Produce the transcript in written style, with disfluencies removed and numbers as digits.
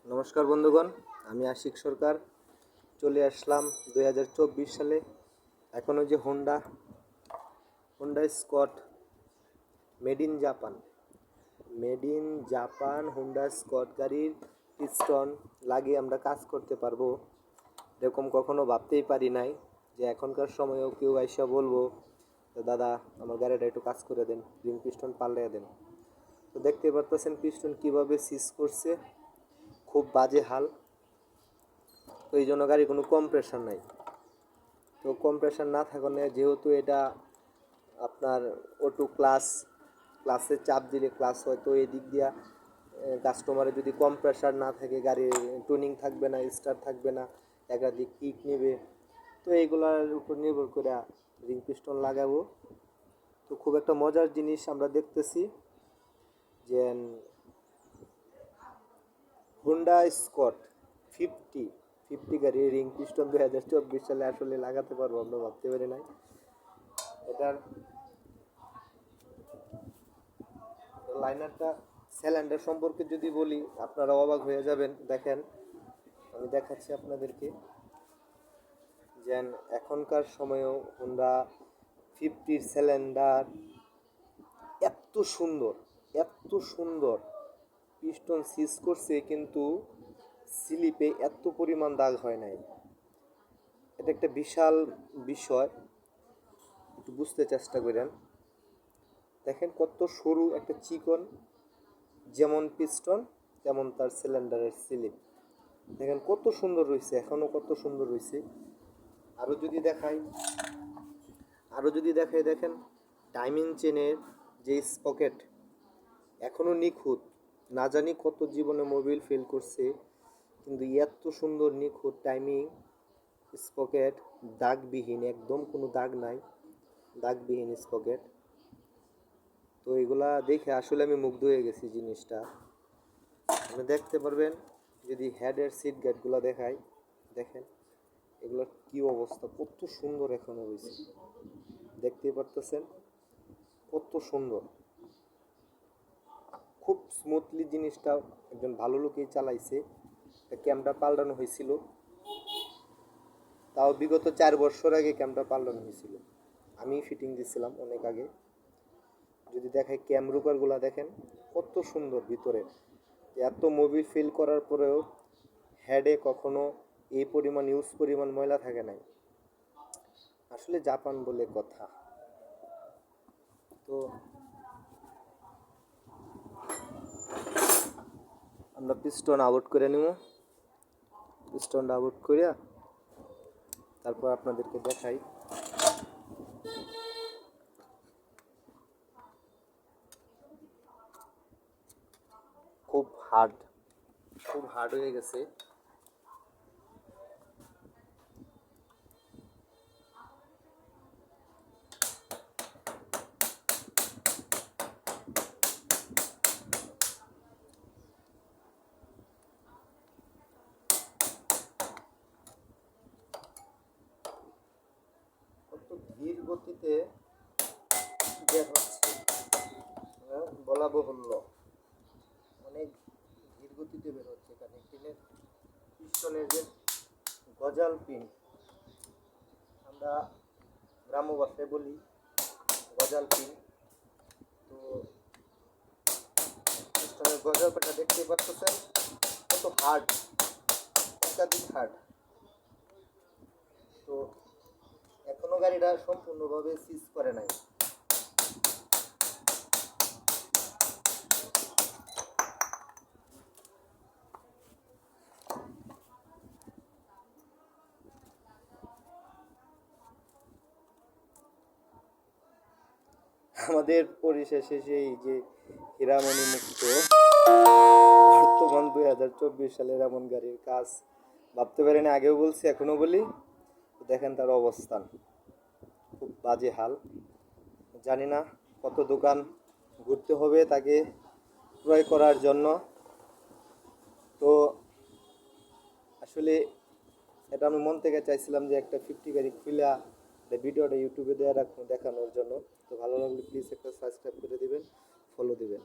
নমস্কার বন্ধুগণ, আমি আশিক সরকার চলে আসলাম 2024 সালে। এখনও যে Honda Scott made in Japan Honda Scott গাড়ির পিস্টন লাগিয়ে আমরা কাজ করতে পারবো এরকম কখনো ভাবতেই পারি নাই যে এখনকার সময়েও কেউ আইসা বলবো দাদা আমার গাড়িটা একটু কাজ করে দেন, রিং পিস্টন পাল্টে দেন। তো দেখতে পারতেছেন পিস্টন কিভাবে সিজ করছে, খুব বাজে হাল। তো এই জন্য গাড়ি কোনো কম্প্রেশন নাই। তো কম্প্রেশন না থাকলে যেহেতু এটা আপনার অটো ক্লাসে চাপ দিলে ক্লাস হয়, তো এই দিক দিয়া কাস্টমারের যদি কম্প্রেশার না থাকে গাড়ির টুনিং থাকবে না, স্টার্ট থাকবে না, একাধিক কিক নেবে। তো এইগুলোর উপর নির্ভর করে রিং পিস্টন লাগাবো। তো খুব একটা মজার জিনিস আমরা দেখতেছি যে হোন্ডা স্কট ফিফটি গাড়ি রিং পিস্টন 2024 সালে আসলে লাগাতে পারবো, আমরা ভাবতে পারি নাই। এটার লাইনারটা সিলিন্ডার সম্পর্কে যদি বলি আপনারা অবাক হয়ে যাবেন। দেখেন, আমি দেখাচ্ছি আপনাদেরকে যে এখনকার সময়েও হোন্ডা 50 সিলিন্ডার এত সুন্দর পিস্টন সিজ করছে, কিন্তু স্লিপে এত পরিমাণ দাগ হয় নাই। এটা একটা বিশাল বিষয়, একটু বুঝতে চেষ্টা করেন। দেখেন কত সরু একটা চিকন, যেমন পিস্টন তেমন তার সিলিন্ডারের স্লিপ। দেখেন কত সুন্দর রয়েছে, এখনও কত সুন্দর রয়েছে। আরও যদি দেখাই দেখেন টাইমিং চেনের যে স্পকেট এখনও নিখুঁত। না জানি কত জীবনে মোবিল ফেল করছে, কিন্তু এত সুন্দর নিখুঁত টাইমিং স্পকেট, দাগবিহীন, একদম কোনো দাগ নাই, দাগবিহীন স্পকেট। তো এগুলা দেখে আসলে আমি মুগ্ধ হয়ে গেছি জিনিসটা। আপনি দেখতে পারবেন যদি হেডের সিট গার্ডগুলো দেখাই, দেখেন এগুলোর কি অবস্থা, কত সুন্দর এখনো রয়েছে। দেখতে পারতেছেন কত সুন্দর, খুব স্মুথলি জিনিসটা একজন ভালো লোকেই চালাইছে। ক্যামটা পাল্টানো হয়েছিল, তাও বিগত 4 বছর আগে ক্যামটা পাল্টানো হয়েছিল, আমি ফিটিং দিছিলাম অনেক আগে। যদি দেখাই ক্যাম রুকারগুলো দেখেন কত সুন্দর ভিতরে। এত মোবিল ফিল করার পরেও হেডে কখনো এই পরিমাণ ময়লা থাকে নাই। আসলে জাপান বলে কথা। তো আমরা পিস্টন আউট করে নিব, পিস্টনটা আউট করে তারপর আপনাদেরকে দেখাই। খুব হার্ড হয়ে গেছে। কত ধীর গতিতে বের হচ্ছে, বলা বাহুল্য, অনেক ধীর গতিতে বের হচ্ছে। এখানে পিস্টনের যে গজাল পিন, আমরা গ্রাম্য ভাষায় বলি গজাল পিন। তো পিস্টনের গজাল পিনটা দেখতে পাচ্ছেন কত হার্ড, একাধিক হার্ড। তো এখনো গাড়িটা সম্পূর্ণভাবে সিজ করে নাই। আমাদের পরিশেষে সেই যে হীরামণি মুক্ত বর্তমান 2024 সালের এমন গাড়ির কাজ ভাবতে পারেন, আগেও বলছি এখনো বলি। দেখেন তার অবস্থান, খুব বাজে হাল। জানি না কত দোকান ঘুরতে হবে তাকে ক্রয় করার জন্য। তো আসলে এটা আমি মন থেকে চাইছিলাম যে একটা 50 গাড়ি খুলে ভিডিওটা ইউটিউবে দেখানোর জন্য। তো ভালো লাগলে প্লিজ একটা সাবস্ক্রাইব করে দিবেন, ফলো দিবেন।